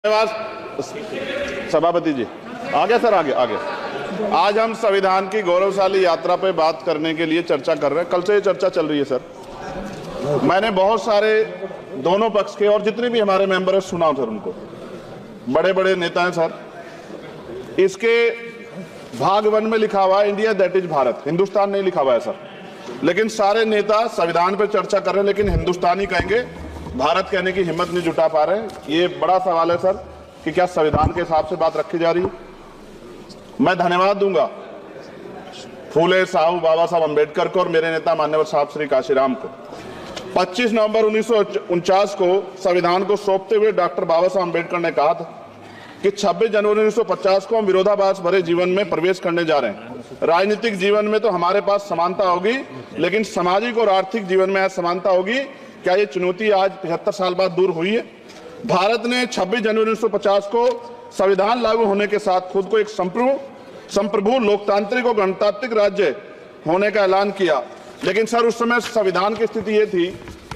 धन्यवाद सभापति जी। आगे सर, आगे। आज हम संविधान की गौरवशाली यात्रा पे बात करने के लिए चर्चा कर रहे हैं। कल से ये चर्चा चल रही है सर। मैंने बहुत सारे दोनों पक्ष के और जितने भी हमारे मेंबर हैं सुना सर, उनको बड़े बड़े नेता हैं सर। इसके भाग 1 में लिखा हुआ है India that is Bharat, Hindustan नहीं लिखा हुआ है सर। लेकिन सारे नेता संविधान पे चर्चा कर रहे हैं, लेकिन हिंदुस्तान ही कहेंगे, भारत कहने की हिम्मत नहीं जुटा पा रहे। ये बड़ा सवाल है सर कि क्या संविधान के हिसाब से बात रखी जा रही है। मैं धन्यवाद दूंगा फूले साहू बाबा साहब अम्बेडकर को और मेरे नेता मान्यवर साहब श्री काशीराम को। 25 नवंबर 1949 को संविधान को सौंपते हुए डॉक्टर बाबा साहब अम्बेडकर ने कहा था कि 26 जनवरी 1950 को हम विरोधाभास भरे जीवन में प्रवेश करने जा रहे हैं। राजनीतिक जीवन में तो हमारे पास समानता होगी, लेकिन सामाजिक और आर्थिक जीवन में असमानता होगी। क्या ये चुनौती आज 75 साल बाद दूर हुई है? भारत ने 26 जनवरी 1950 को संविधान लागू होने के साथ खुद को एक संप्रभु लोकतांत्रिक और गणतांत्रिक राज्य होने का ऐलान किया। लेकिन सर उस समय संविधान की स्थिति ये थी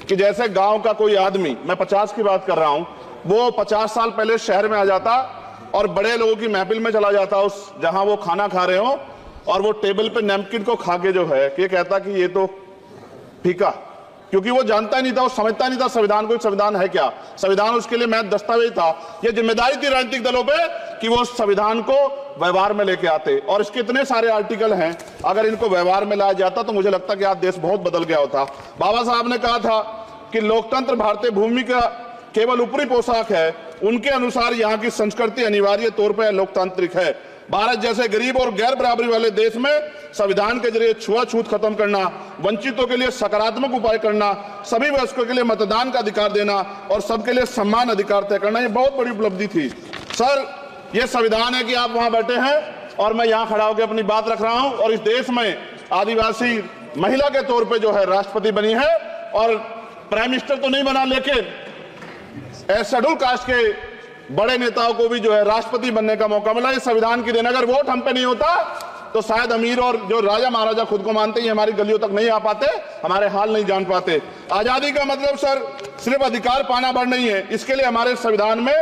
कि जैसे गांव का कोई आदमी, मैं 50 की बात कर रहा हूं, वो 50 साल पहले शहर में आ जाता और बड़े लोगों की महफिल में चला जाता, उस जहां वो खाना खा रहे हो, और वो टेबल पे नैपकिन को खा के जो है कि कहता कि ये तो फीका, क्योंकि वो जानता ही नहीं था, वो समझता नहीं था संविधान को, संविधान है क्या। संविधान उसके लिए महज दस्तावेज था। ये जिम्मेदारी थी राजनीतिक दलों पे कि वो संविधान को व्यवहार में लेके आते। और इसके इतने सारे आर्टिकल हैं, अगर इनको व्यवहार में लाया जाता तो मुझे लगता कि आज देश बहुत बदल गया होता। बाबा साहब ने कहा था कि लोकतंत्र भारतीय भूमि का केवल ऊपरी पोशाक है, उनके अनुसार यहाँ की संस्कृति अनिवार्य तौर पर लोकतांत्रिक है। भारत जैसे गरीब और गैर बराबरी वाले देश में संविधान के जरिए छुआछूत खत्म करना, वंचितों के लिए सकारात्मक उपाय करना, सभी वयस्कों के लिए मतदान का अधिकार देना और सबके लिए समान अधिकार तय करना, ये बहुत बड़ी उपलब्धि थी सर। ये संविधान है कि आप वहां बैठे हैं और मैं यहाँ खड़ा होकर अपनी बात रख रहा हूं, और इस देश में आदिवासी महिला के तौर पर जो है राष्ट्रपति बनी है, और प्राइम मिनिस्टर तो नहीं बना, लेकिन शेड्यूल कास्ट के बड़े नेताओं को भी जो है राष्ट्रपति बनने का मौका मिला। इस संविधान की देन, अगर वोट हम पे नहीं होता तो शायद अमीर और जो राजा महाराजा खुद को मानते हैं हमारी गलियों तक नहीं आ पाते, हमारे हाल नहीं जान पाते। आजादी का मतलब सर सिर्फ अधिकार पाना भर नहीं है, इसके लिए हमारे संविधान में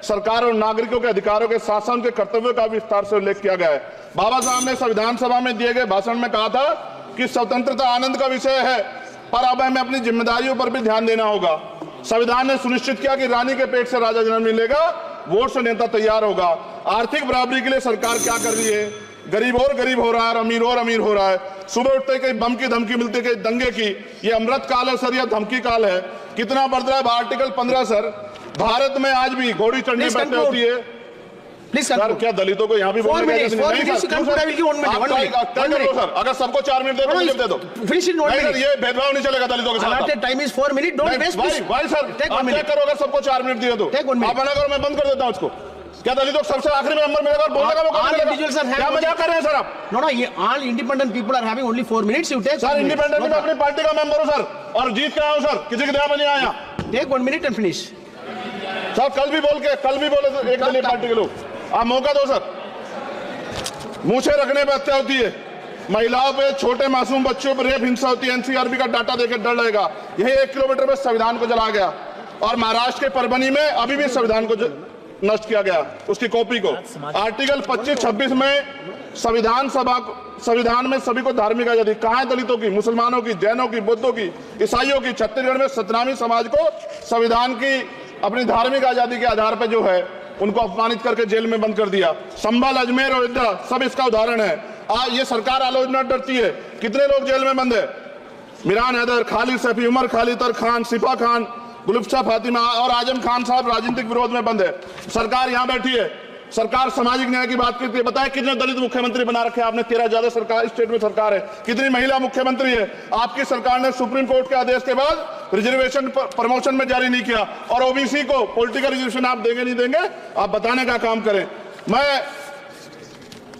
सरकार और नागरिकों के अधिकारों के साथ साथ उनके कर्तव्यों का विस्तार से उल्लेख किया गया है। बाबा साहब ने संविधान सभा में दिए गए भाषण में कहा था कि स्वतंत्रता आनंद का विषय है, पर अब हमें अपनी जिम्मेदारियों पर भी ध्यान देना होगा। संविधान ने सुनिश्चित किया कि रानी के पेट से राजा जन्म नहीं लेगा, वोट से नेता तैयार होगा। आर्थिक बराबरी के लिए सरकार क्या कर रही है? गरीब और गरीब हो रहा है, अमीर और अमीर हो रहा है। सुबह उठते कहीं बम की धमकी मिलती, कहीं दंगे की। ये अमृत काल है सर या धमकी काल है? कितना बढ़ रहा है आर्टिकल 15 सर। भारत में आज भी घोड़ी चढ़ने बैठे होती है सर। क्या दलितों को यहाँ भी बोलने का सर? अगर सबको 4 मिनट दे दो, ये भेदभाव नहीं चलेगा दलितों के साथ। Time is 4 minute, don't waste भाई सर, आप क्या करो? अगर सबको 4 मिनट दिए तो आप मना करो, मैं बंद कर देता हूँ उसको। क्या दलितों सबसे आखिरी में नंबर मिलेगा और बोलने का मौका मिलेगा? क्या मजाक कर रहे हैं सर आप? नो, ये all independent people are having only 4 minutes. You take sir, independent में अपनी पार्टी का मेंबर हूं सर, और जीत के आया हूं सर, किसी के दया में नहीं आया। Take 1 minute and finish sir. कल भी बोले एक दलीय पार्टी के लोग, आप मौका दो सर। मूछे रखने पर हत्या होती है, महिलाओं पे, छोटे मासूम बच्चों पर रेप हिंसा होती है। एनसीआरबी का डाटा देकर डर लगेगा। यही 1 किलोमीटर में संविधान को जलाया गया, और महाराष्ट्र के परभनी में अभी भी संविधान को नष्ट किया गया, उसकी कॉपी को। आर्टिकल 25-26 में संविधान में सभी को धार्मिक आजादी। कहाँ है दलितों की, मुसलमानों की, जैनों की, बुद्धों की, ईसाइयों की? छत्तीसगढ़ में सतनामी समाज को संविधान की अपनी धार्मिक आजादी के आधार पर जो है उनको अपमानित करके जेल में बंद कर दिया। संभल, अजमेर, अयोध्या सब इसका उदाहरण है। आज ये सरकार आलोचना डरती है। कितने लोग जेल में बंद है? मिरान हैदर, खालिद सैफी, उमर खालिद खान, सिफा खान, गुलफ्शा फातिमा और आजम खान साहब राजनीतिक विरोध में बंद है। सरकार यहाँ बैठी है, सरकार सामाजिक न्याय की बात करती है। बताए कितने दलित मुख्यमंत्री बना रखे आपने? 13 ज्यादा सरकार स्टेट में सरकार है। कितनी महिला मुख्यमंत्री है? आपकी सरकार ने सुप्रीम कोर्ट के आदेश के बाद रिजर्वेशन प्रमोशन में जारी नहीं किया, और ओबीसी को पॉलिटिकल रिजर्वेशन आप देंगे नहीं देंगे, आप बताने का काम करें। मैं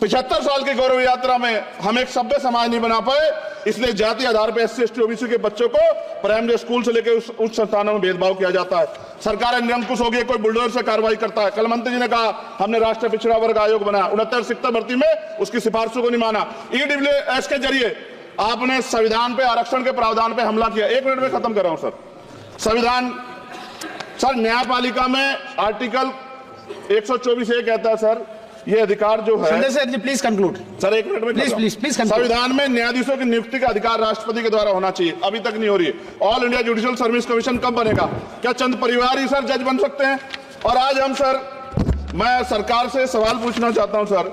75 साल की गौरव यात्रा में हम एक सभ्य समाज नहीं बना पाए, इसलिए जाति आधार पर SC ST OBC के बच्चों को प्राइमरी स्कूल से लेकर उच्च संस्थानों में भेदभाव किया जाता है। सरकार निरंकुश हो गई, कोई बुलडोजर से कार्रवाई करता है। कल मंत्री जी ने कहा हमने राष्ट्रीय पिछड़ा वर्ग आयोग बनाया, 69 शिक्षक भर्ती में उसकी सिफारिशों को नहीं माना। EWS के जरिए आपने संविधान पे आरक्षण के प्रावधान पे हमला किया। 1 मिनट में खत्म कर रहा हूं सर। संविधान सर, न्यायपालिका में आर्टिकल 124 ये कहता है सर, ये अधिकार जो है Sunday sir, please conclude. Sir, एक मिनट में Please, please, please conclude. संविधान में न्यायाधीशों की नियुक्ति का अधिकार राष्ट्रपति के द्वारा होना चाहिए, अभी तक नहीं हो रही है। All India judicial service commission कब बनेगा? क्या चंद परिवार ही सर जज बन सकते हैं? और आज हम सर, मैं सरकार से सवाल पूछना चाहता हूं सर,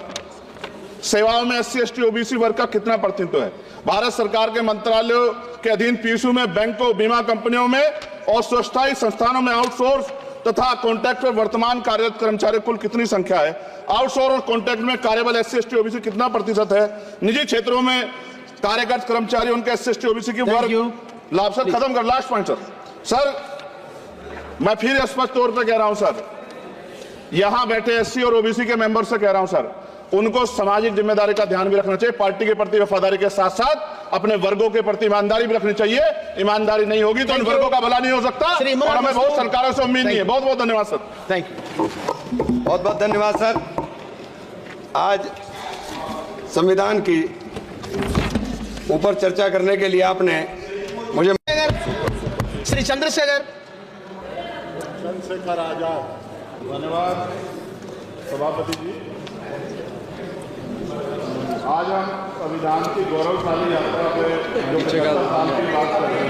सेवाओं में SC ST OBC वर्ग का कितना प्रतिनिधित्व है? भारत सरकार के मंत्रालयों के अधीन PSU में, बैंकों, बीमा कंपनियों में और स्वशासी संस्थानों में आउटसोर्स तथा कॉन्ट्रैक्ट पर वर्तमान कार्यरत कर्मचारी कुल कितनी संख्या है? आउटसोर्स और कॉन्ट्रैक्ट में कार्यबल SC ST OBC कितना प्रतिशत है? निजी क्षेत्रों में कार्यरत कर्मचारी उनके SC ST OBC की वर्ग लाभ। सर खत्म कर, लास्ट पॉइंट सर, मैं फिर स्पष्ट तौर पर कह रहा हूं सर, यहां बैठे SC और OBC के मेंबर से कह रहा हूं सर, उनको सामाजिक जिम्मेदारी का ध्यान भी रखना चाहिए, पार्टी के प्रति वफादारी के साथ साथ अपने वर्गों के प्रति ईमानदारी भी रखनी चाहिए। ईमानदारी नहीं होगी तो उन वर्गों का भला नहीं हो सकता, और हमें बहुत सरकारों से उम्मीद नहीं है। बहुत बहुत धन्यवाद सर। Thank you. बहुत बहुत धन्यवाद सर। आज संविधान की ऊपर चर्चा करने के लिए आपने मुझे श्री चंद्रशेखर आजाद, धन्यवाद सभापति जी। आज हम संविधान की गौरवशाली यात्रा पे जो 75 साल की बात कर रहे हैं।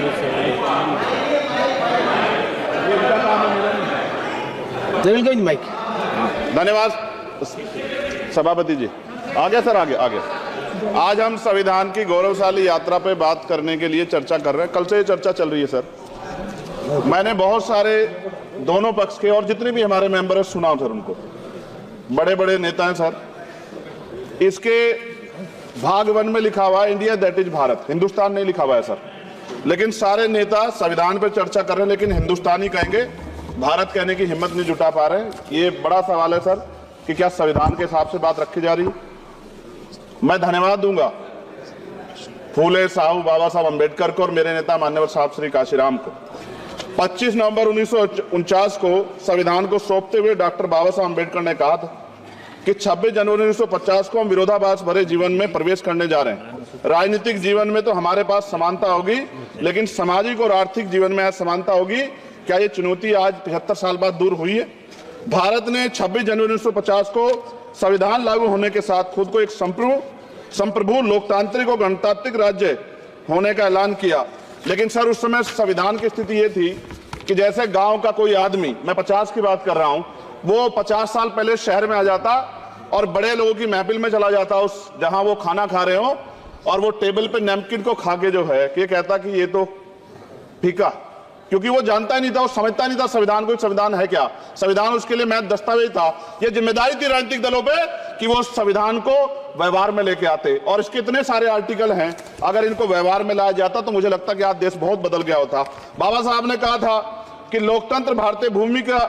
धन्यवाद सभापति जी। आगे सर, आगे आगे। आज हम संविधान की गौरवशाली यात्रा पे बात करने के लिए चर्चा कर रहे हैं। कल से ये चर्चा चल रही है सर। मैंने बहुत सारे दोनों पक्ष के और जितने भी हमारे मेंबर हैं सुना सर, उनको बड़े बड़े नेता हैं सर। इसके भाग 1 में लिखा हुआ है India that is Bharat, Hindustan नहीं लिखा हुआ है सर। लेकिन सारे नेता संविधान पर चर्चा कर रहे हैं, लेकिन हिंदुस्तानी कहेंगे, भारत कहने की हिम्मत नहीं जुटा पा रहे हैं। ये बड़ा सवाल है सर कि क्या संविधान के हिसाब से बात रखी जा रही है। मैं धन्यवाद दूंगा फूले साहू बाबा साहब अम्बेडकर को और मेरे नेता मान्यवर साहब श्री काशीराम को। 25 नवंबर 1949 को संविधान को सौंपते हुए डॉक्टर बाबा साहब अम्बेडकर ने कहा था कि 26 जनवरी 1950 को हम विरोधाभास भरे जीवन में प्रवेश करने जा रहे हैं। राजनीतिक जीवन में तो हमारे पास समानता होगी, लेकिन सामाजिक और आर्थिक जीवन में असमानता होगी। क्या ये चुनौती आज 75 साल बाद दूर हुई है? भारत ने 26 जनवरी 1950 को संविधान लागू होने के साथ खुद को एक संप्रभु लोकतांत्रिक और गणतांत्रिक राज्य होने का ऐलान किया। लेकिन सर उस समय संविधान की स्थिति ये थी कि जैसे गांव का कोई आदमी, मैं 50 की बात कर रहा हूं, वो 50 साल पहले शहर में आ जाता और बड़े लोगों की महफिल में चला जाता, उस जहां वो खाना खा रहे हो, और वो टेबल पे नैपकिन को खा के जो है कि ये कहता कि ये तो फीका, क्योंकि वो जानता ही नहीं था, वो समझता नहीं था संविधान को, संविधान है क्या। संविधान उसके लिए महज दस्तावेज था। ये जिम्मेदारी थी राजनीतिक दलों पे कि वो संविधान को व्यवहार में लेके आते। और इसके इतने सारे आर्टिकल हैं, अगर इनको व्यवहार में लाया जाता तो मुझे लगता कि आज देश बहुत बदल गया होता। बाबा साहब ने कहा था कि लोकतंत्र भारतीय भूमि का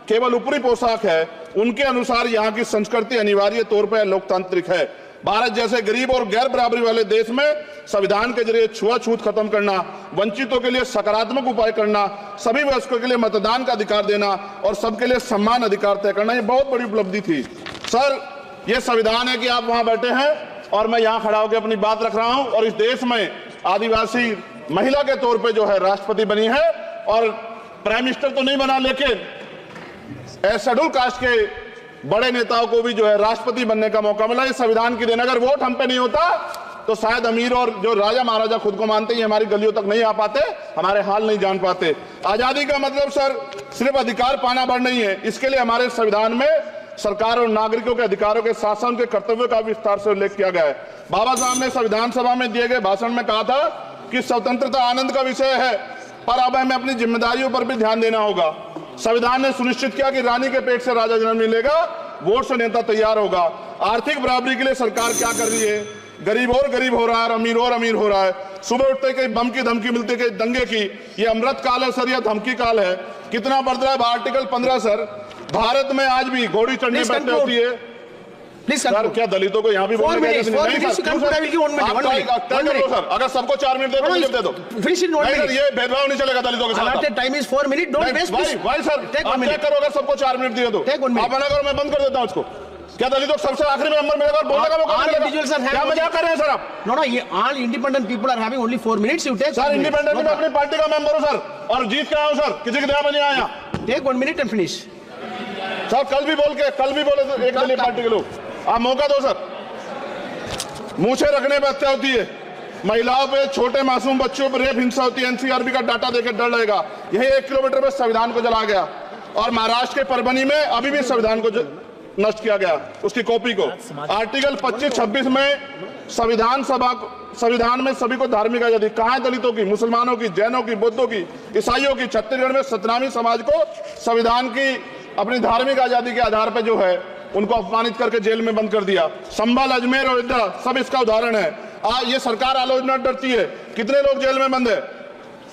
केवल ऊपरी पोशाक है, उनके अनुसार यहाँ की संस्कृति अनिवार्य तौर पर लोकतांत्रिक है। भारत जैसे गरीब और गैर बराबरी वाले देश में संविधान के जरिए छुआछूत खत्म करना, वंचितों के लिए सकारात्मक उपाय करना, सभी वयस्कों के लिए मतदान का अधिकार देना और सबके लिए समान अधिकार तय करना, ये बहुत बड़ी उपलब्धि थी सर। ये संविधान है कि आप वहां बैठे हैं और मैं यहाँ खड़ा होकर अपनी बात रख रहा हूं, और इस देश में आदिवासी महिला के तौर पर जो है राष्ट्रपति बनी है, और प्राइम मिनिस्टर तो नहीं बना, लेकिन शेड्यूल कास्ट के बड़े नेताओं को भी जो है राष्ट्रपति बनने का मौका मिला। इस संविधान की देन, अगर वोट हम पे नहीं होता तो शायद अमीर और जो राजा महाराजा खुद को मानते हैं हमारी गलियों तक नहीं आ पाते, हमारे हाल नहीं जान पाते। आजादी का मतलब सर सिर्फ अधिकार पाना भर नहीं है, इसके लिए हमारे संविधान में सरकार और नागरिकों के अधिकारों के साथ साथ उनके कर्तव्यों का विस्तार से उल्लेख किया गया है। बाबा साहब ने संविधान सभा में दिए गए भाषण में कहा था कि स्वतंत्रता आनंद का विषय है, पर अब हमें अपनी जिम्मेदारियों पर भी ध्यान देना होगा। संविधान ने सुनिश्चित किया कि रानी के पेट से राजा जन्म नहीं लेगा, वोट से नेता तैयार होगा। आर्थिक बराबरी के लिए सरकार क्या कर रही है? गरीब और गरीब हो रहा है और अमीर हो रहा है। सुबह उठते कहीं बम की धमकी मिलती, कहीं दंगे की। ये अमृत काल है सर या धमकी काल है? कितना बढ़ रहा है आर्टिकल 15 सर। भारत में आज भी घोड़ी चढ़नी बैठने होती है सर। क्या दलितों को यहाँ भी बोलने का सर? अगर सबको 4 मिनट दे दो, ये भेदभाव नहीं चलेगा दलितों के साथ। Time is 4 minute, don't waste. भाई सर आप क्या करो, अगर सबको 4 मिनट दिए तो आप मना करो, मैं बंद कर देता हूँ इसको। क्या दलितों सबसे आखिरी मेंबर मेरे पास बोलने का मौका मिलेगा? क्या मजाक कर रहे हैं सर आप? नो, ये all independent people are having only 4 minutes. You take sir, independent में अपनी पार्टी का मेंबर हूं सर, और जीत के आया हूं सर, किसी के दया में नहीं आया। Take 1 minute and finish. Sir कल भी बोले तो एक दलीय पार्टी के लोग, आप मौका दो सर। मूछे रखने पर हत्या होती है, महिलाओं पे, छोटे मासूम बच्चों पर रेप हिंसा होती है, एनसीआरबी का डाटा देकर डर लगेगा। यही 1 किलोमीटर पर संविधान को जला गया और महाराष्ट्र के परभनी में अभी भी संविधान को नष्ट किया गया, उसकी कॉपी को। आर्टिकल 25-26 में संविधान में सभी को धार्मिक आजादी, कहाँ है दलितों की, मुसलमानों की, जैनों की, बौद्धों की, ईसाइयों की। छत्तीसगढ़ में सतनामी समाज को संविधान की अपनी धार्मिक आजादी के आधार पर जो है उनको अपमानित करके जेल में बंद कर दिया। संभल, अजमेर, अयोध्या सब इसका उदाहरण है। ये सरकार आलोचना डरती है। कितने लोग जेल में बंद है?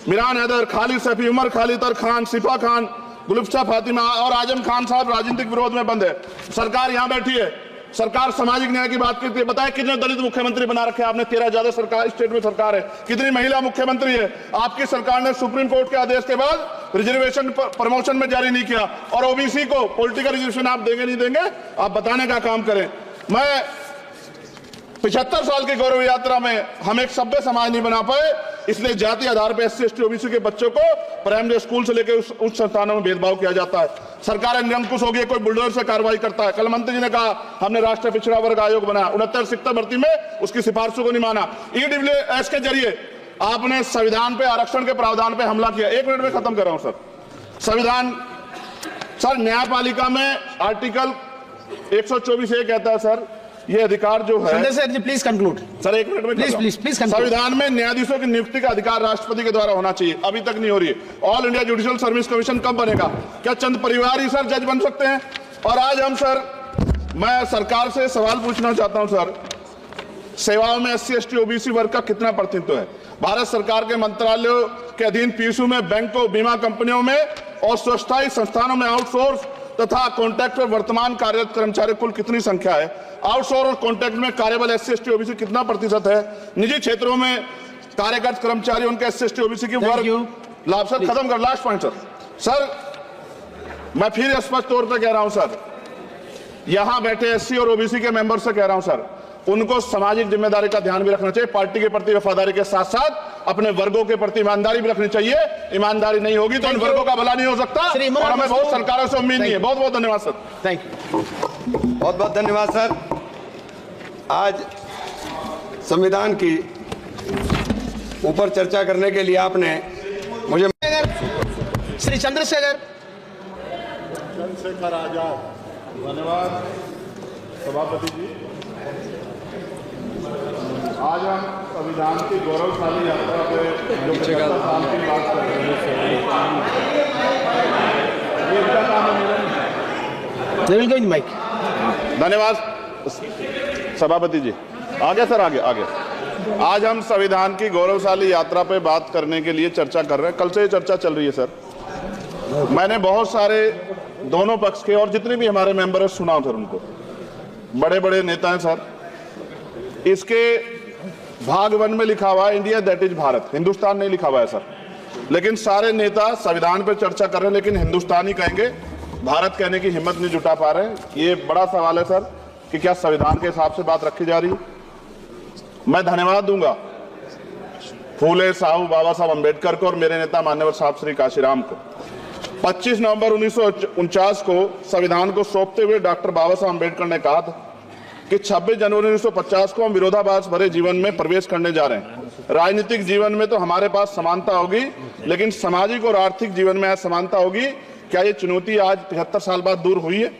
मिरान हैदर, खालिद सैफी, उमर खालिद खान, सिफा खान, गुलफ्ता फातिमा और आजम खान साहब राजनीतिक विरोध में बंद है। सरकार यहाँ बैठी है, सरकार सामाजिक न्याय की बात करती है। बताए कितने दलित मुख्यमंत्री बना रखे आपने? 13 ज्यादा सरकार स्टेट में सरकार है। कितनी महिला मुख्यमंत्री है? आपकी सरकार ने सुप्रीम कोर्ट के आदेश के बाद रिजर्वेशन प्रमोशन में जारी नहीं किया और ओबीसी को पॉलिटिकल रिजर्वेशन आप देंगे नहीं देंगे, आप बताने का काम करें। मैं 75 साल की गौरव यात्रा में हम एक सभ्य समाज नहीं बना पाए, इसलिए जाति आधार पर SC ST OBC के बच्चों को प्राइमरी स्कूल से लेकर उच्च संस्थानों में भेदभाव किया जाता है। सरकार निरंकुश हो गई, कोई बुलडोजर से कार्रवाई करता है। कल मंत्री जी ने कहा हमने राष्ट्रीय पिछड़ा वर्ग आयोग बनाया, 69 शिक्षक भर्ती में उसकी सिफारिशों को नहीं माना। EWS के जरिए आपने संविधान पे, आरक्षण के प्रावधान पे हमला किया। 1 मिनट में खत्म कर रहा हूं सर। संविधान सर, न्यायपालिका में आर्टिकल 124 ये कहता है सर, ये अधिकार जो है, प्लीज कंक्लूड सर 1 मिनट में प्लीज संविधान में न्यायाधीशों की नियुक्ति का अधिकार राष्ट्रपति के द्वारा होना चाहिए, अभी तक नहीं हो रही है। All India judicial service commission कब बनेगा? क्या चंद परिवार ही सर जज बन सकते हैं? और आज हम सर, मैं सरकार से सवाल पूछना चाहता हूं सर, सेवाओं में SC ST OBC वर्ग का कितना प्रतिनिधित्व है? भारत सरकार के मंत्रालयों के अधीन PSU में, बैंकों, बीमा कंपनियों में और स्वच्छता संस्थानों में आउटसोर्स तथा कॉन्ट्रैक्ट पर वर्तमान कार्यरत कर्मचारी कुल कितनी संख्या है? आउटसोर्स और कॉन्ट्रैक्ट में कार्यबल SC ST OBC कितना प्रतिशत है? निजी क्षेत्रों में कार्यरत कर्मचारी उनके SC ST OBC की वर्ग लाभ। सर खत्म कर, लास्ट पॉइंट सर, मैं फिर स्पष्ट तौर पर कह रहा हूं सर, यहां बैठे SC और OBC के मेंबर से कह रहा हूं सर, उनको सामाजिक जिम्मेदारी का ध्यान भी रखना चाहिए। पार्टी के प्रति वफादारी के साथ साथ अपने वर्गों के प्रति ईमानदारी भी रखनी चाहिए। ईमानदारी नहीं होगी तो उन वर्गों का भला नहीं हो सकता और हमें बहुत सरकारों से उम्मीद नहीं है। बहुत बहुत धन्यवाद सर। थैंक यू, बहुत बहुत धन्यवाद सर। आज संविधान की ऊपर चर्चा करने के लिए आपने मुझे श्री चंद्रशेखर आजाद, धन्यवाद सभापति जी। आज हम संविधान की गौरवशाली यात्रा पे जो 75 साल की बात कर रहे हैं, धन्यवाद सभापति जी। आगे सर, आगे। आज हम संविधान की गौरवशाली यात्रा पे बात करने के लिए चर्चा कर रहे हैं। कल से ये चर्चा चल रही है सर। मैंने बहुत सारे दोनों पक्ष के और जितने भी हमारे मेंबर हैं सुना सर, उनको बड़े बड़े नेता हैं सर। इसके भाग 1 में लिखा हुआ है India that is Bharat, Hindustan नहीं लिखा हुआ है सर। लेकिन सारे नेता संविधान पर चर्चा कर रहे हैं, लेकिन हिंदुस्तान ही कहेंगे, भारत कहने की हिम्मत नहीं जुटा पा रहे हैं। ये बड़ा सवाल है सर कि क्या संविधान के हिसाब से बात रखी जा रही है। मैं धन्यवाद दूंगा फूले साहू बाबा साहब अम्बेडकर को और मेरे नेता मान्यवर साहब श्री काशीराम को। 25 नवंबर 1949 को संविधान को सौंपते हुए डॉक्टर बाबा साहब अम्बेडकर ने कहा था कि 26 जनवरी 1950 को हम विरोधाभास भरे जीवन में प्रवेश करने जा रहे हैं। राजनीतिक जीवन में तो हमारे पास समानता होगी, लेकिन सामाजिक और आर्थिक जीवन में असमानता होगी। क्या ये चुनौती आज 73 साल बाद दूर हुई है?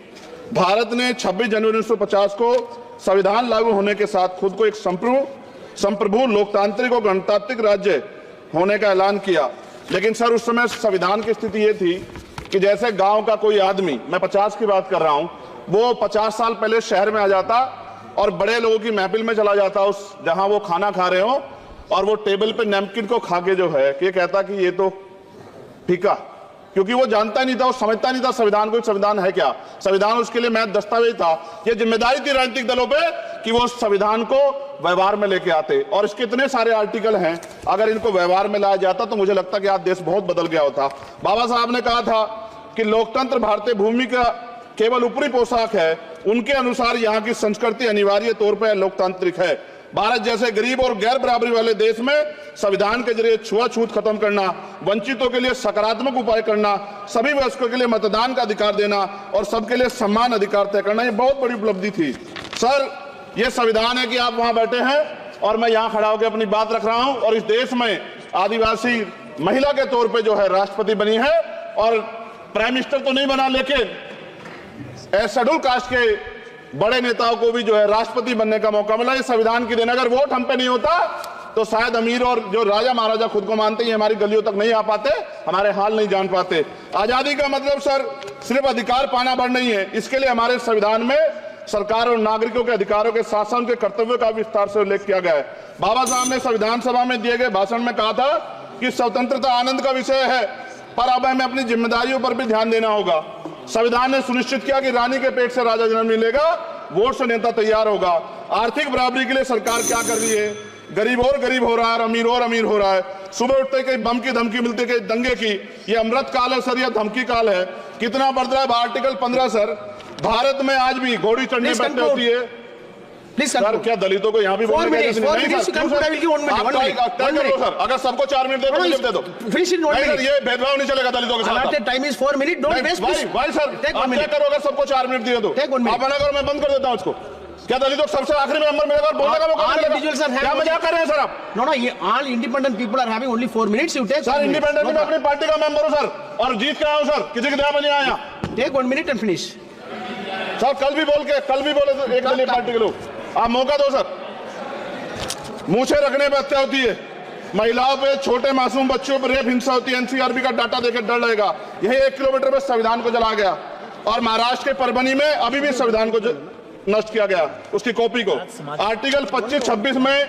भारत ने 26 जनवरी 1950 को संविधान लागू होने के साथ खुद को एक संप्रभु लोकतांत्रिक और गणतांत्रिक राज्य होने का ऐलान किया। लेकिन सर उस समय संविधान की स्थिति ये थी कि जैसे गांव का कोई आदमी, मैं 50 की बात कर रहा हूं, वो 50 साल पहले शहर में आ जाता और बड़े लोगों की महफिल में चला जाता, उस जहां वो खाना खा रहे हो, और वो टेबल पे नैपकिन को खा के जो है कि कहता कि ये तो फीका, क्योंकि वो जानता नहीं था, वो समझता नहीं था संविधान को, संविधान है क्या। संविधान उसके लिए महज दस्तावेज था। ये जिम्मेदारी थी राजनीतिक दलों पे कि वो संविधान को व्यवहार में लेके आते। और इसके इतने सारे आर्टिकल हैं, अगर इनको व्यवहार में लाया जाता तो मुझे लगता कि आज देश बहुत बदल गया होता। बाबा साहब ने कहा था कि लोकतंत्र भारतीय भूमि का केवल ऊपरी पोशाक है, उनके अनुसार यहाँ की संस्कृति अनिवार्य तौर पर लोकतांत्रिक है। भारत जैसे गरीब और गैर बराबरी वाले देश में संविधान के जरिए छुआछूत खत्म करना, वंचितों के लिए सकारात्मक उपाय करना, सभी वयस्कों के लिए मतदान का अधिकार देना और सबके लिए समान अधिकार तय करना, ये बहुत बड़ी उपलब्धि थी। सर, ये संविधान है कि आप वहां बैठे हैं और मैं यहां खड़ा होकर अपनी बात रख रहा हूं, और इस देश में आदिवासी महिला के तौर पे जो है राष्ट्रपति बनी है, और प्राइम मिनिस्टर तो नहीं बना, लेकिन शेड्यूल कास्ट के बड़े नेताओं को भी जो है राष्ट्रपति बनने का मौका मिला। ये संविधान की देन। अगर वोट हम पे नहीं होता तो शायद अमीर और जो राजा महाराजा खुद को मानते हैं हमारी गलियों तक नहीं आ पाते, हमारे हाल नहीं जान पाते। आजादी का मतलब सर सिर्फ अधिकार पाना भर नहीं है, इसके लिए हमारे संविधान में सरकार और नागरिकों के अधिकारों के साथ साथ उनके कर्तव्यों का विस्तार से उल्लेख किया गया है। बाबा साहब ने संविधान सभा में दिए गए भाषण में कहा था कि स्वतंत्रता आनंद का विषय है, पर अब हमें अपनी जिम्मेदारियों पर भी ध्यान देना होगा। संविधान ने सुनिश्चित किया कि रानी के पेट से राजा जन्म नहीं लेगा, वोट से नेता तैयार होगा। आर्थिक बराबरी के लिए सरकार क्या कर रही है? गरीब और गरीब हो रहा है, अमीर और अमीर हो रहा है। सुबह उठते कहीं बम की धमकी मिलती, कहीं दंगे की। ये अमृत काल है सर, यह धमकी काल है। कितना बढ़ रहा है आर्टिकल 15 सर। भारत में आज भी घोड़ी चढ़ने बैठे होती है। सर क्या दलितों को यहाँ भी बोलने का सर, अगर सबको 4 मिनट दे दो, ये भेदभाव नहीं चलेगा दलितों के साथ। Time is 4 minute, don't waste. भाई सर आप क्या करो, अगर सबको 4 मिनट दिए तो आप मना करो, मैं बंद कर देता हूँ इसको। क्या दलितों को सबसे आखिरी में नंबर मिलेगा और बोलने का मौका मिलेगा? क्या मजाक कर रहे हैं सर आप? नो, ये all independent people are having only 4 minutes. You take sir, independent में अपनी पार्टी का मेंबर हूं सर, और जीत के आया हूं सर, किसी के दया में नहीं आया। Take 1 minute and finish. Sir कल भी बोले एक दलीय पार्टी के लोग, आप मौका दो सर। मूछे रखने पर हत्या होती है, महिलाओं पे, छोटे मासूम बच्चों पर रेप हिंसा होती है। एनसीआरबी का डाटा देकर डर लगेगा। यही 1 किलोमीटर में संविधान को जला गया, और महाराष्ट्र के परभनी में अभी भी संविधान को नष्ट किया गया, उसकी कॉपी को। आर्टिकल 25-26 में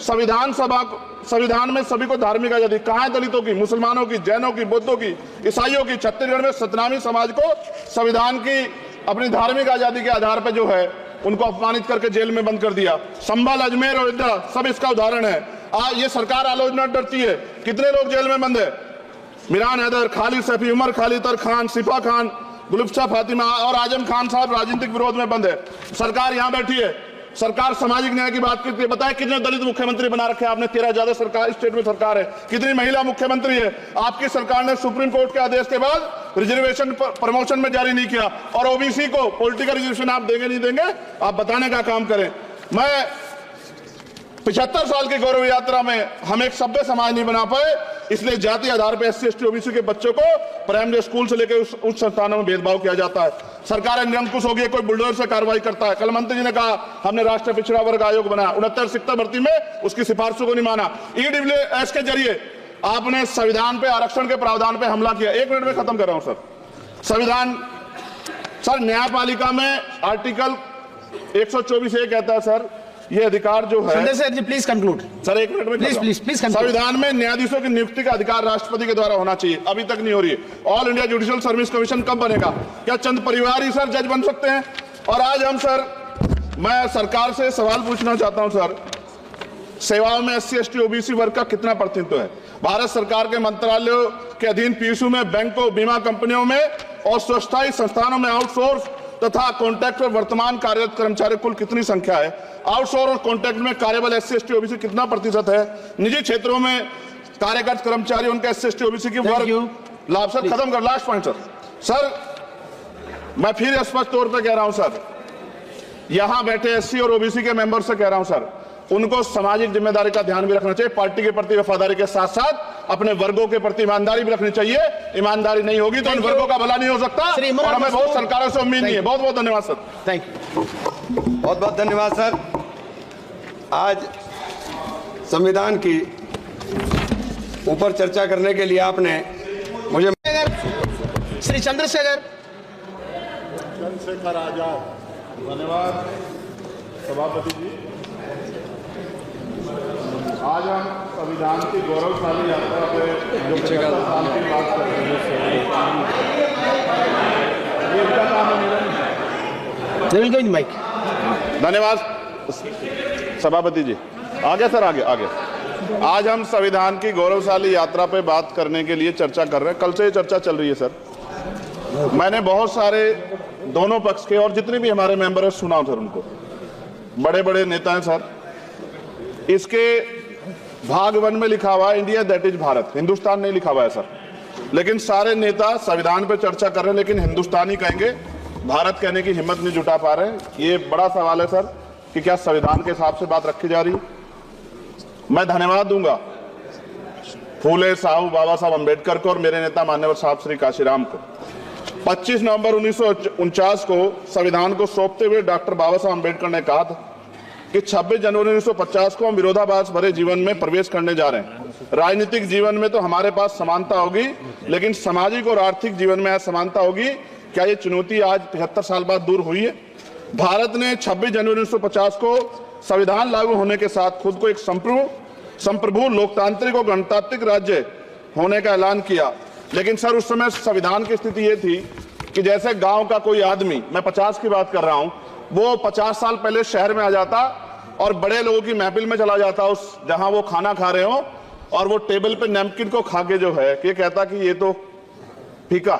संविधान में सभी को धार्मिक आजादी। कहाँ है दलितों की, मुसलमानों की, जैनों की, बौद्धों की, ईसाइयों की? छत्तीसगढ़ में सतनामी समाज को संविधान की अपनी धार्मिक आजादी के आधार पर जो है उनको अपमानित करके जेल में बंद कर दिया। संभल, अजमेर, अयोध्या सब इसका उदाहरण है। ये सरकार आलोचना डरती है। कितने लोग जेल में बंद है? मिरान हैदर, खालिद सैफी, उमर खालिद खान, सिपा खान, गुलफ्शा फातिमा और आजम खान साहब राजनीतिक विरोध में बंद है। सरकार यहाँ बैठी है, सरकार सामाजिक न्याय की बात करती है। बताए कितने दलित मुख्यमंत्री बना रखे हैं आपने? 13 ज्यादा सरकार स्टेट में सरकार है। कितनी महिला मुख्यमंत्री है? आपकी सरकार ने सुप्रीम कोर्ट के आदेश के बाद रिजर्वेशन प्रमोशन में जारी नहीं किया, और ओबीसी को पॉलिटिकल रिजर्वेशन आप देंगे नहीं देंगे, आप बताने का काम करें। मैं 75 साल की गौरव यात्रा में हम एक सभ्य समाज नहीं बना पाए, इसलिए जाति आधार पर SC ST OBC के बच्चों को प्राइमरी स्कूल से लेकर उच्च संस्थानों में भेदभाव किया जाता है। सरकार निरंकुश हो गई, कोई बुलडोजर से कार्रवाई करता है। कल मंत्री जी ने कहा हमने राष्ट्रीय पिछड़ा वर्ग आयोग बनाया, 69 शिक्षक भर्ती में उसकी सिफारिशों को नहीं माना। EWS के जरिए आपने संविधान पे, आरक्षण के प्रावधान पे हमला किया। 1 मिनट में खत्म कर रहा हूं सर। संविधान सर, न्यायपालिका में आर्टिकल 124 ये कहता है सर, ये अधिकार जो है, प्लीज कंक्लूड सर 1 मिनट में प्लीज। संविधान में न्यायाधीशों की नियुक्ति का अधिकार राष्ट्रपति के द्वारा होना चाहिए, अभी तक नहीं हो रही है। All India judicial service commission कब बनेगा? क्या चंद परिवार ही सर जज बन सकते हैं? और आज हम सर, मैं सरकार से सवाल पूछना चाहता हूं सर, सेवाओं में SC ST OBC वर्ग का कितना प्रतिनिधित्व है? भारत सरकार के मंत्रालयों के अधीन PSU में, बैंकों, बीमा कंपनियों में और स्वच्छता संस्थानों में आउटसोर्स तथा कॉन्ट्रैक्ट पर वर्तमान कार्यरत कर्मचारी कुल कितनी संख्या है? आउटसोर्स और कॉन्ट्रैक्ट में कार्यबल SC ST OBC कितना प्रतिशत है? निजी क्षेत्रों में कार्यरत कर्मचारी, उनके SC ST OBC की वर्ग लाभ। सर खत्म कर, लास्ट पॉइंट सर, मैं फिर स्पष्ट तौर पर कह रहा हूं सर, यहां बैठे SC और OBC के मेंबर से कह रहा हूं सर, उनको सामाजिक जिम्मेदारी का ध्यान भी रखना चाहिए। पार्टी के प्रति वफादारी के साथ साथ अपने वर्गों के प्रति ईमानदारी भी रखनी चाहिए। ईमानदारी नहीं होगी तो इन वर्गों का भला नहीं हो सकता, और हमें बहुत सरकारों से उम्मीद नहीं है। बहुत बहुत धन्यवाद सर। Thank you. बहुत बहुत धन्यवाद सर। आज संविधान की ऊपर चर्चा करने के लिए आपने मुझे श्री चंद्रशेखर आजाद, धन्यवाद सभापति जी। आज हम संविधान की गौरवशाली यात्रा पे जो 75 साल की बात कर रहे हैं, धन्यवाद सभापति जी। आगे सर, आगे। आज हम संविधान की गौरवशाली यात्रा पे बात करने के लिए चर्चा कर रहे हैं। कल से ये चर्चा चल रही है सर। मैंने बहुत सारे दोनों पक्ष के और जितने भी हमारे मेंबर हैं सुना सर, उनको बड़े बड़े नेता हैं सर, इसके भाग 1 में लिखा हुआ है India that is Bharat, Hindustan नहीं लिखा हुआ है सर। लेकिन सारे नेता संविधान पर चर्चा कर रहे हैं लेकिन हिंदुस्तान ही कहेंगे, भारत कहने की हिम्मत नहीं जुटा पा रहे। ये बड़ा सवाल है सर कि क्या संविधान के हिसाब से बात रखी जा रही है। मैं धन्यवाद दूंगा फूले साहू बाबा साहब अम्बेडकर को और मेरे नेता मान्यवर साहब श्री काशीराम को। 25 नवंबर 1949 को संविधान को सौंपते हुए डॉक्टर बाबा साहब अम्बेडकर ने कहा था कि 26 जनवरी 1950 को हम विरोधाभास भरे जीवन में प्रवेश करने जा रहे हैं। राजनीतिक जीवन में तो हमारे पास समानता होगी लेकिन सामाजिक और आर्थिक जीवन में असमानता होगी। क्या ये चुनौती आज 75 साल बाद दूर हुई है? भारत ने 26 जनवरी 1950 को संविधान लागू होने के साथ खुद को एक संप्रभु लोकतांत्रिक और गणतांत्रिक राज्य होने का ऐलान किया। लेकिन सर उस समय संविधान की स्थिति ये थी कि जैसे गांव का कोई आदमी, मैं 50 की बात कर रहा हूं, वो 50 साल पहले शहर में आ जाता और बड़े लोगों की महफिल में चला जाता उस जहां वो खाना खा रहे हो और वो टेबल पे नैपकिन को खा के जो है कि कहता कि ये तो फीका,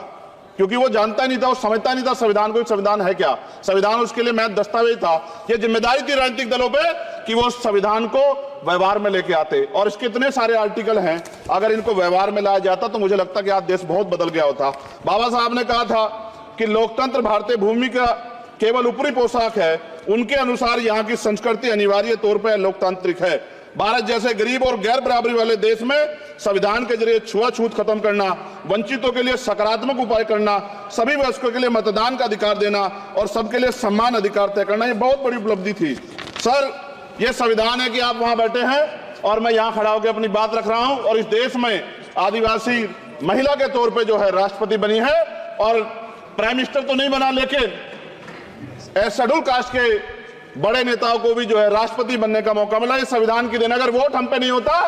क्योंकि वो जानता नहीं था, वो समझता नहीं था संविधान को, संविधान है क्या। संविधान उसके लिए महज दस्तावेज था। ये जिम्मेदारी थी राजनीतिक दलों पे कि वो संविधान को व्यवहार में लेके आते। और इसके इतने सारे आर्टिकल हैं, अगर इनको व्यवहार में लाया जाता तो मुझे लगता कि आज देश बहुत बदल गया होता। बाबा साहब ने कहा था कि लोकतंत्र भारतीय भूमि का केवल ऊपरी पोशाक है, उनके अनुसार यहाँ की संस्कृति अनिवार्य तौर पर लोकतांत्रिक है। भारत जैसे गरीब और गैर बराबरी वाले देश में संविधान के जरिए छुआछूत खत्म करना, वंचितों के लिए सकारात्मक उपाय करना, सभी वयस्कों के लिए मतदान का अधिकार देना और सबके लिए समान अधिकार तय करना, ये बहुत बड़ी उपलब्धि थी। सर ये संविधान है कि आप वहां बैठे हैं और मैं यहां खड़ा होकर अपनी बात रख रहा हूं और इस देश में आदिवासी महिला के तौर पे जो है राष्ट्रपति बनी है और प्राइम मिनिस्टर तो नहीं बना लेकिन शेड्यूल कास्ट के बड़े नेताओं को भी जो है राष्ट्रपति बनने का मौका मिला। इस संविधान की देन, अगर वोट हम पे नहीं होता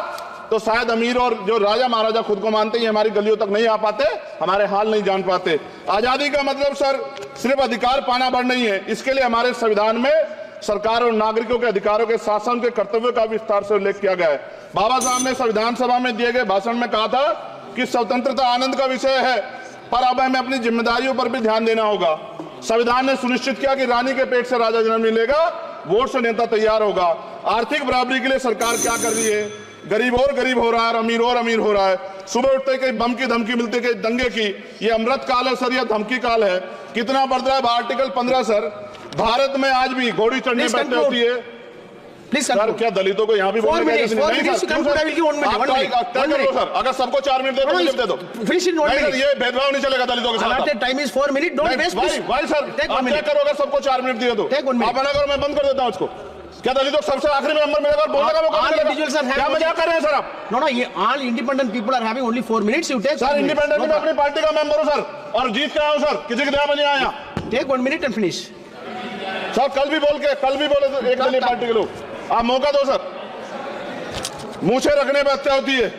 तो शायद अमीर और जो राजा महाराजा खुद को मानते हैं हमारी गलियों तक नहीं आ पाते, हमारे हाल नहीं जान पाते। आजादी का मतलब सर सिर्फ अधिकार पाना भर नहीं है, इसके लिए हमारे संविधान में सरकार और नागरिकों के अधिकारों के शासन के कर्तव्यों का विस्तार से उल्लेख किया गया है। बाबा साहब ने संविधान सभा में दिए गए भाषण में कहा था कि स्वतंत्रता आनंद का विषय है पर अब हमें अपनी जिम्मेदारियों पर भी ध्यान देना होगा। संविधान ने सुनिश्चित किया कि रानी के पेट से राजा जन्म नहीं लेगा, वोट से नेता तैयार होगा। आर्थिक बराबरी के लिए सरकार क्या कर रही है? गरीब और गरीब हो रहा है, अमीर और अमीर हो रहा है। सुबह उठते कहीं बम की धमकी मिलती, कहीं दंगे की। ये अमृत काल है सर या धमकी काल है? कितना बढ़ रहा है आर्टिकल 15 सर। भारत में आज भी घोड़ी चढ़ने बैठते होती है सर, क्या दलितों को यहाँ भी बोलने का सर? अगर सबको 4 मिनट दे दो, ये भेदभाव नहीं चलेगा दलितों के साथ। Time is 4 minute, don't waste भाई सर आप क्या करोगे? सबको 4 मिनट दिए तो आप मना करो, मैं बंद कर देता हूँ उसको। क्या दलितों सबसे आखिरी में नंबर मिलेगा, बोलने का मौका मिलेगा? क्या मजाक कर रहे हैं सर आप? नो ये all independent people are having only 4 minutes. You take sir independent में अपनी पार्टी का मेंबर हूं सर और जीत के आया हूं सर, किसी के दया में नहीं आया। Take 1 minute and finish sir. कल भी बोले एक दलीय पार्टी के लोग, आप मौका दो सर। मूछे रखने पर हत्या होती है,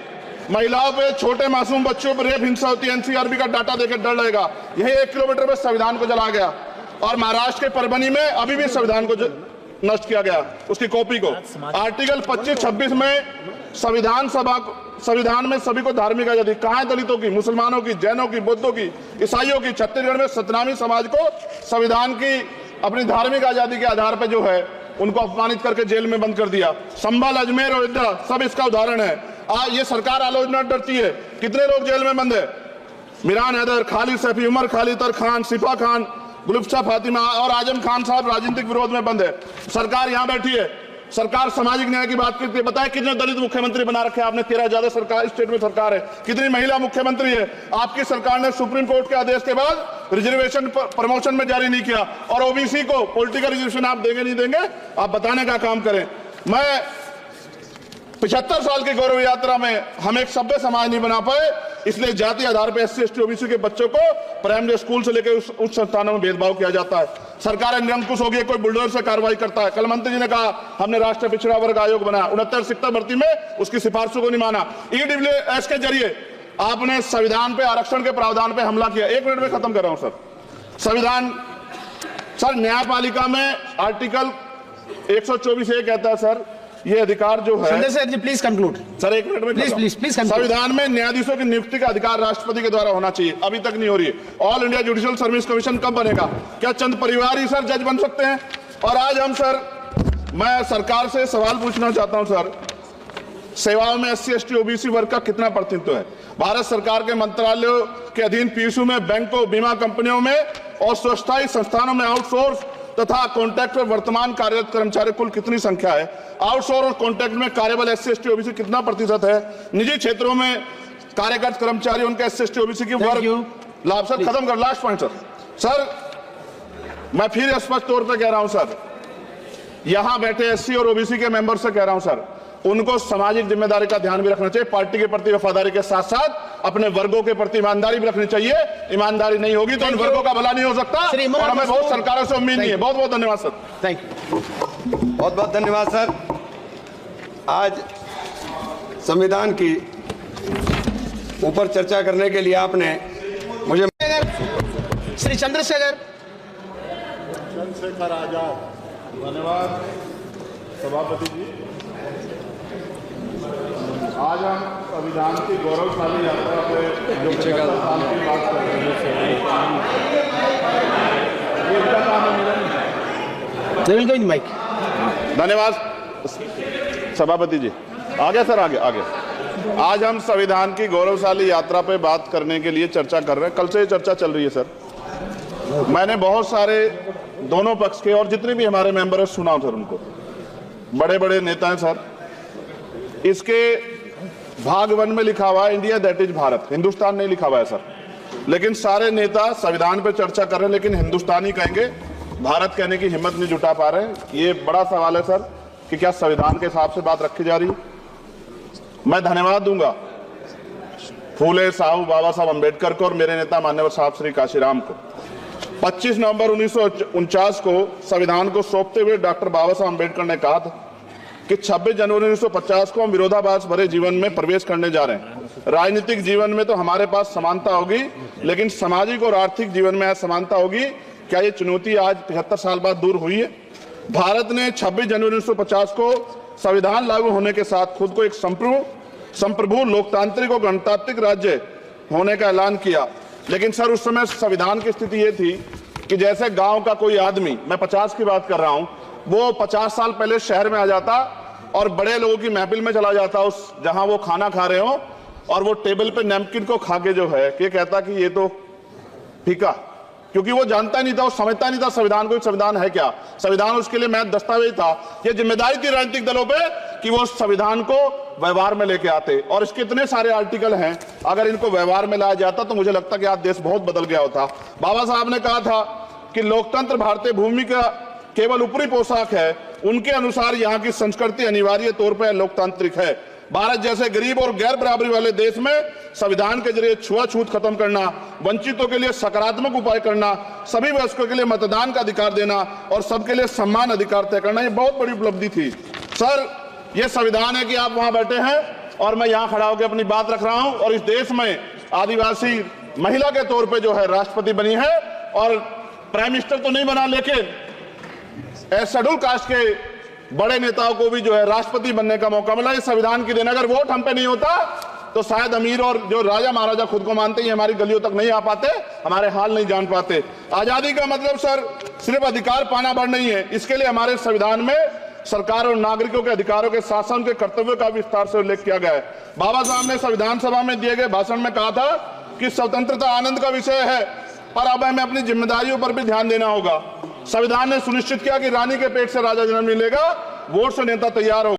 महिलाओं पे, छोटे मासूम बच्चों पर रेप हिंसा होती है। एनसीआरबी का डाटा देकर डर लगेगा। यही 1 किलोमीटर में संविधान को जला गया और महाराष्ट्र के परभनी में अभी भी संविधान को नष्ट किया गया, उसकी कॉपी को। आर्टिकल 25-26 में संविधान में सभी को धार्मिक आजादी। कहां है दलितों की, मुसलमानों की, जैनों की, बौद्धों की, ईसाइयों की? छत्तीसगढ़ में सतनामी समाज को संविधान की अपनी धार्मिक आजादी के आधार पर जो है उनको अपमानित करके जेल में बंद कर दिया। संभल, अजमेर, अयोध्या सब इसका उदाहरण है। ये सरकार आलोचना डरती है। कितने लोग जेल में बंद है? मिरान हैदर, खालिद सैफी, उमर खालिद खान, सिफा खान, गुलफ्शा फातिमा और आजम खान साहब राजनीतिक विरोध में बंद है। सरकार यहाँ बैठी है, सरकार सामाजिक न्याय की बात करती है। बताए कितने दलित मुख्यमंत्री बना रखे आपने? 13 ज्यादा सरकार स्टेट में सरकार है। कितनी महिला मुख्यमंत्री है? आपकी सरकार ने सुप्रीम कोर्ट के आदेश के बाद रिजर्वेशन प्रमोशन में जारी नहीं किया और ओबीसी को पॉलिटिकल रिजर्वेशन आप देंगे नहीं देंगे, आप बताने का काम करें। मैं 75 साल की गौरव यात्रा में हम एक सभ्य समाज नहीं बना पाए, इसलिए जाति आधार पर SC ST OBC के बच्चों को प्राइमरी स्कूल से लेकर उच्च संस्थानों में भेदभाव किया जाता है। सरकार निरंकुश हो गई, कोई बुलडोजर से कार्रवाई करता है। कल मंत्री जी ने कहा हमने राष्ट्रीय पिछड़ा वर्ग आयोग बनाया, 69 शिक्षक भर्ती में उसकी सिफारिशों को नहीं माना। EWS के जरिए आपने संविधान पे आरक्षण के प्रावधान पे हमला किया। 1 मिनट में खत्म कर रहा हूं सर। संविधान सर न्यायपालिका में आर्टिकल 124 ये कहता है सर, ये अधिकार जो है प्लीज कंक्लूड सर। 1 मिनट में प्लीज संविधान में न्यायाधीशों की नियुक्ति का अधिकार राष्ट्रपति के द्वारा होना चाहिए, अभी तक नहीं हो रही है। All India judicial service commission कब बनेगा? क्या चंद परिवार ही सर जज बन सकते हैं? और आज हम सर मैं सरकार से सवाल पूछना चाहता हूं सर, सेवाओं में SC ST OBC वर्ग का कितना प्रतिनिधित्व है? भारत सरकार के मंत्रालयों के अधीन PSU में, बैंकों, बीमा कंपनियों में और स्वस्थायी संस्थानों में आउटसोर्स तथा कॉन्ट्रैक्ट में वर्तमान कार्यरत कर्मचारी कुल कितनी संख्या है? आउटसोर्स और कॉन्ट्रैक्ट में कार्यबल SC ST OBC कितना प्रतिशत है? निजी क्षेत्रों में कार्यरत कर्मचारी उनके SC ST OBC की वर्ग लाभ। सर खत्म कर, लास्ट पॉइंट सर मैं फिर स्पष्ट तौर पर कह रहा हूं सर, यहां बैठे SC और OBC के मेंबर से कह रहा हूं सर, उनको सामाजिक जिम्मेदारी का ध्यान भी रखना चाहिए। पार्टी के प्रति वफादारी के साथ साथ अपने वर्गों के प्रति ईमानदारी भी रखनी चाहिए। ईमानदारी नहीं होगी तो इन वर्गों का भला नहीं हो सकता और हमें बहुत सरकारों से उम्मीद नहीं है। बहुत बहुत धन्यवाद सर। Thank you. बहुत बहुत धन्यवाद सर। आज संविधान की ऊपर चर्चा करने के लिए आपने मुझे श्री चंद्रशेखर आजाद, धन्यवाद सभापति जी। आज हम संविधान की गौरवशाली यात्रा पे जो 75 साल की बात कर रहे हैं, ये क्या काम है मेरा? They will go in the mic. धन्यवाद सभापति जी। आगे सर, आगे आगे। आज हम संविधान की गौरवशाली यात्रा पे बात करने के लिए चर्चा कर रहे हैं। कल से ये चर्चा चल रही है सर। मैंने बहुत सारे दोनों पक्ष के और जितने भी हमारे मेंबर हैं सुना सर, उनको बड़े बड़े नेता हैं सर। इसके भाग 1 में लिखा हुआ है India that is Bharat, Hindustan नहीं लिखा हुआ है सर। लेकिन सारे नेता संविधान पे चर्चा कर रहे हैं लेकिन हिंदुस्तान ही कहेंगे, भारत कहने की हिम्मत नहीं जुटा पा रहे हैं। ये बड़ा सवाल है सर कि क्या संविधान के हिसाब से बात रखी जा रही है। मैं धन्यवाद दूंगा फूले साहू बाबा साहब अम्बेडकर को और मेरे नेता मान्यवर साहब श्री काशीराम को। 25 नवंबर 1949 को संविधान को सौंपते हुए डॉक्टर बाबा साहब अम्बेडकर ने कहा था कि 26 जनवरी 1950 को हम विरोधाभास भरे जीवन में प्रवेश करने जा रहे हैं। राजनीतिक जीवन में तो हमारे पास समानता होगी, लेकिन सामाजिक और आर्थिक जीवन में असमानता होगी। क्या ये चुनौती आज 75 साल बाद दूर हुई है? भारत ने 26 जनवरी 1950 को संविधान लागू होने के साथ खुद को एक संप्रभु लोकतांत्रिक और गणतांत्रिक राज्य होने का ऐलान किया। लेकिन सर उस समय संविधान की स्थिति ये थी कि जैसे गांव का कोई आदमी, मैं 50 की बात कर रहा हूं, वो 50 साल पहले शहर में आ जाता और बड़े लोगों की महफिल में चला जाता, उस जहां वो खाना खा रहे हो, और वो टेबल पे नैपकिन को खा के जो है कि कहता कि ये तो फीका, क्योंकि वो जानता नहीं था, वो समझता नहीं था संविधान को, संविधान है क्या। संविधान उसके लिए महज दस्तावेज था। ये जिम्मेदारी थी राजनीतिक दलों पे कि वो संविधान को व्यवहार में लेके आते। और इसके इतने सारे आर्टिकल हैं, अगर इनको व्यवहार में लाया जाता तो मुझे लगता कि आज देश बहुत बदल गया होता। बाबा साहब ने कहा था कि लोकतंत्र भारतीय भूमि का केवल ऊपरी पोशाक है, उनके अनुसार यहाँ की संस्कृति अनिवार्य तौर पर लोकतांत्रिक है। भारत जैसे गरीब और गैर बराबरी वाले देश में संविधान के जरिए छुआछूत खत्म करना, वंचितों के लिए सकारात्मक उपाय करना, सभी वयस्कों के लिए मतदान का अधिकार देना और सबके लिए सम्मान अधिकार तय करना, ये बहुत बड़ी उपलब्धि थी। सर ये संविधान है कि आप वहां बैठे हैं और मैं यहाँ खड़ा होकर अपनी बात रख रहा हूं, और इस देश में आदिवासी महिला के तौर पर जो है राष्ट्रपति बनी है, और प्राइम मिनिस्टर तो नहीं बना, लेकिन शेड्यूल कास्ट के बड़े नेताओं को भी जो है राष्ट्रपति बनने का मौका मिला। इस संविधान की देन, अगर वोट हम पे नहीं होता तो शायद अमीर और जो राजा महाराजा खुद को मानते हैं हमारी गलियों तक नहीं आ पाते, हमारे हाल नहीं जान पाते। आजादी का मतलब सर सिर्फ अधिकार पाना भर नहीं है, इसके लिए हमारे संविधान में सरकार और नागरिकों के अधिकारों के साथ साथ उनके कर्तव्यों का विस्तार से उल्लेख किया गया है। बाबा साहब ने संविधान सभा में दिए गए भाषण में कहा था कि स्वतंत्रता आनंद का विषय है, पर अब हमें अपनी जिम्मेदारियों पर भी ध्यान देना होगा। संविधान ने सुनिश्चित किया कि रानी के पेट से राजा जन्म नहीं लेगा, वोट से नेता तैयार होगा।